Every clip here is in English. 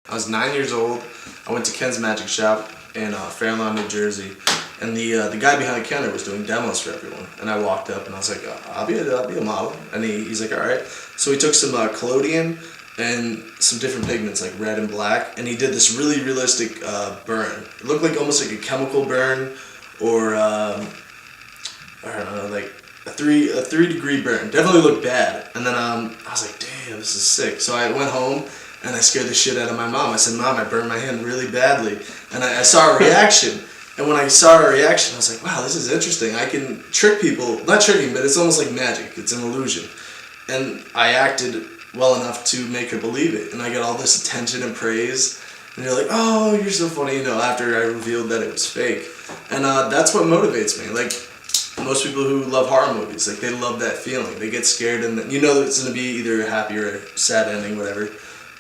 I was 9 years old. I went to Ken's Magic Shop in Fair Lawn, New Jersey, and the guy behind the counter was doing demos for everyone. And I walked up and I was like, I'll be a model. And he's like, all right. So he took some collodion and some different pigments like red and black, and he did this really realistic burn. It looked like almost like a chemical burn, or I don't know, like a 3-degree burn. Definitely looked bad. And then I was like, damn, this is sick. So I went home and I scared the shit out of my mom. I said, Mom, I burned my hand really badly. And I saw a reaction. And when I saw her reaction, I was like, wow, this is interesting. I can trick people. Not tricking, but it's almost like magic. It's an illusion. And I acted well enough to make her believe it. And I got all this attention and praise. And they're like, oh, you're so funny, after I revealed that it was fake. And that's what motivates me. Like, most people who love horror movies, like, they love that feeling. They get scared and that it's going to be either a happy or a sad ending, whatever.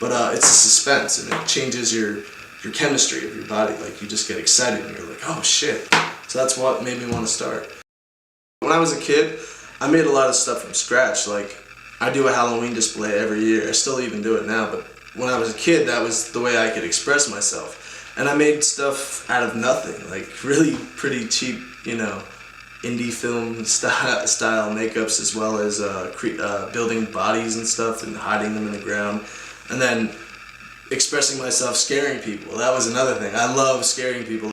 But it's a suspense, and it changes your chemistry of your body. Like, you just get excited and you're like, oh shit. So that's what made me want to start. When I was a kid, I made a lot of stuff from scratch. Like, I do a Halloween display every year. I still even do it now, but when I was a kid, that was the way I could express myself. And I made stuff out of nothing, like really pretty cheap, indie film style makeups, as well as building bodies and stuff and hiding them in the ground. And then expressing myself, scaring people. That was another thing. I love scaring people.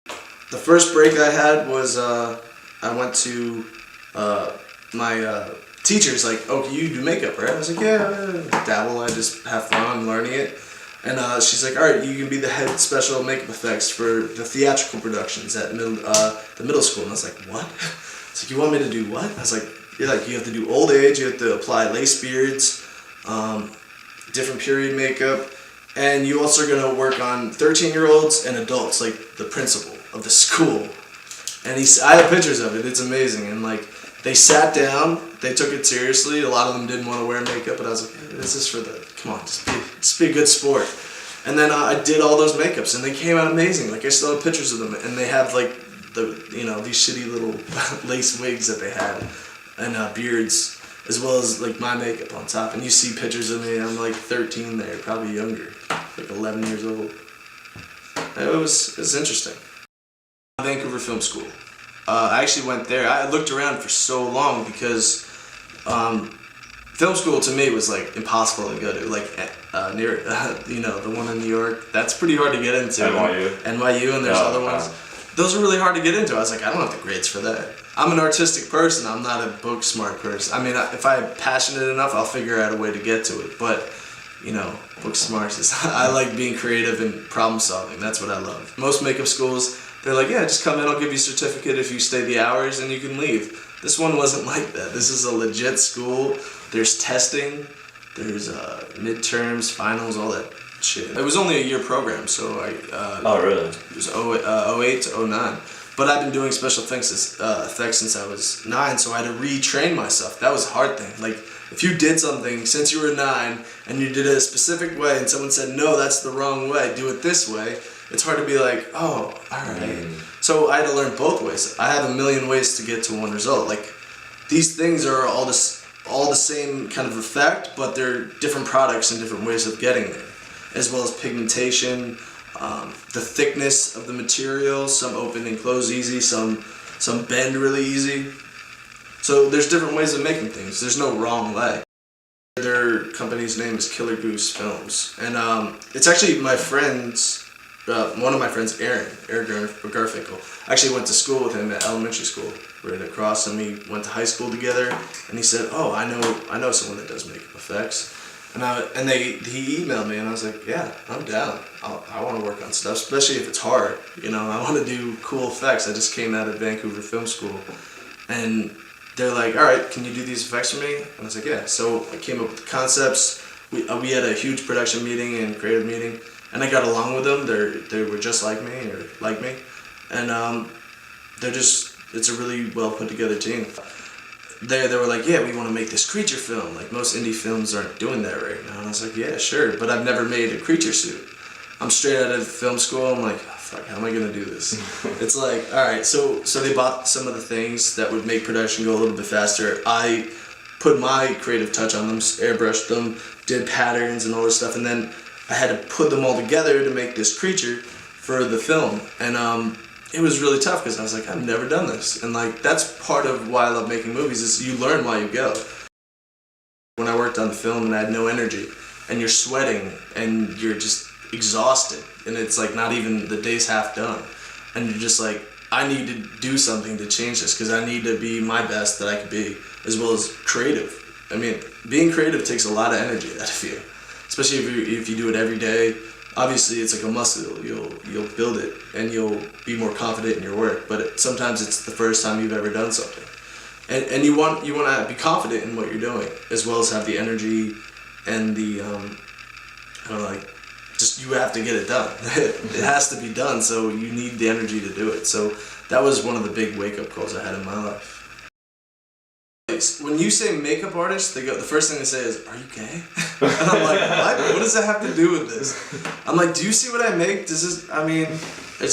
The first break I had was I went to my teacher's like, oh, you do makeup, right? I was like, yeah, dabble. I just have fun learning it. And she's like, all right, you can be the head special makeup effects for the theatrical productions at the middle school. And I was like, what? It's like, you want me to do what? I was like, you have to do old age, you have to apply lace beards, different period makeup, and you also are going to work on 13-year-olds and adults, like the principal of the school. And I have pictures of it. It's amazing. And like, they sat down, they took it seriously. A lot of them didn't want to wear makeup, but I was like, this is for come on, just be a good sport. And then I did all those makeups, and they came out amazing. Like, I still have pictures of them, and they have like these shitty little lace wigs that they had, and beards, as well as like my makeup on top. And you see pictures of me, I'm like 13 there, probably younger, like 11 years old. It was interesting. Vancouver Film School. I actually went there. I looked around for so long because film school to me was like impossible to go to. Like near the one in New York, that's pretty hard to get into. NYU, and there's other ones. Those are really hard to get into. I was like, I don't have the grades for that. I'm an artistic person. I'm not a book smart person. I mean, if I'm passionate enough, I'll figure out a way to get to it. But book smart is I like being creative and problem solving. That's what I love. Most makeup schools, they're like, yeah, just come in, I'll give you a certificate if you stay the hours and you can leave. This one wasn't like that. This is a legit school. There's testing, there's midterms, finals, all that shit. It was only a year program, so oh, really? It was 08 to 09. But I've been doing special effects since I was 9, so I had to retrain myself. That was a hard thing. Like, if you did something since you were 9 and you did it a specific way and someone said, no, that's the wrong way, do it this way, it's hard to be like, oh, alright. So I had to learn both ways. I have a million ways to get to one result. Like, these things are all the same kind of effect, but they're different products and different ways of getting there. As well as pigmentation, the thickness of the material, some open and close easy, some bend really easy. So there's different ways of making things. There's no wrong way. Their company's name is Killer Goose Films, and it's actually my friend's. One of my friends, Aaron Garfinkel, actually went to school with him at elementary school right across, and we went to high school together. And he said, "Oh, I know someone that does makeup effects." And he emailed me, and I was like, "Yeah, I'm down. I want to work on stuff, especially if it's hard. I want to do cool effects." I just came out of Vancouver Film School, and they're like, "All right, can you do these effects for me?" And I was like, "Yeah." So I came up with the concepts. We had a huge production meeting and creative meeting. And I got along with them. They were just like me, and it's a really well put together team. They were like, yeah, we want to make this creature film. Like, most indie films aren't doing that right now. And I was like, yeah, sure, but I've never made a creature suit. I'm straight out of film school. I'm like, oh, fuck, how am I gonna do this? It's like, all right, so they bought some of the things that would make production go a little bit faster. I put my creative touch on them, airbrushed them, did patterns and all this stuff, and then I had to put them all together to make this creature for the film, and it was really tough because I was like, I've never done this, and like that's part of why I love making movies is you learn while you go. When I worked on the film and I had no energy, and you're sweating and you're just exhausted, and it's like not even the day's half done, and you're just like, I need to do something to change this because I need to be my best that I can be, as well as creative. I mean, being creative takes a lot of energy out of you, especially if you do it every day. Obviously, it's like a muscle. You'll build it and you'll be more confident in your work. But sometimes it's the first time you've ever done something, and you want to be confident in what you're doing, as well as have the energy and the I don't know, like, just you have to get it done. It has to be done, so you need the energy to do it. So that was one of the big wake-up calls I had in my life. When you say makeup artist, the first thing they say is, "Are you gay?" And I'm like, "What? What does that have to do with this?" I'm like, "Do you see what I make? I mean, it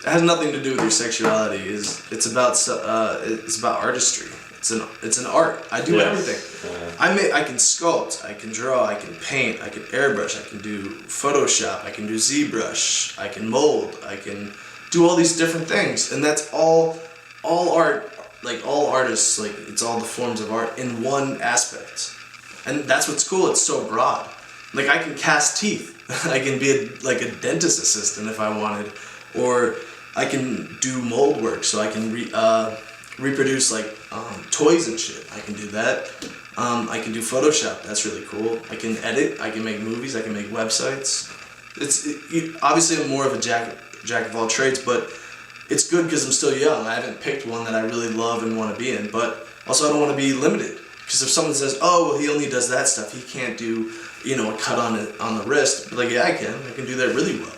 has nothing to do with your sexuality. It's about artistry. It's an art. I do everything. I can sculpt, I can draw, I can paint, I can airbrush, I can do Photoshop, I can do ZBrush, I can mold, I can do all these different things, and that's all art. Like all artists, like it's all the forms of art in one aspect, and that's what's cool. It's so broad. Like I can cast teeth. I can be a dentist assistant if I wanted, or I can do mold work, so I can reproduce like toys and shit. I can do that. I can do Photoshop. That's really cool. I can edit. I can make movies. I can make websites. Obviously I'm more of a jack of all trades, but it's good because I'm still young. I haven't picked one that I really love and want to be in, but also I don't want to be limited. Because if someone says, "Oh, well, he only does that stuff. He can't do, a cut on the wrist," but like, yeah, I can do that really well.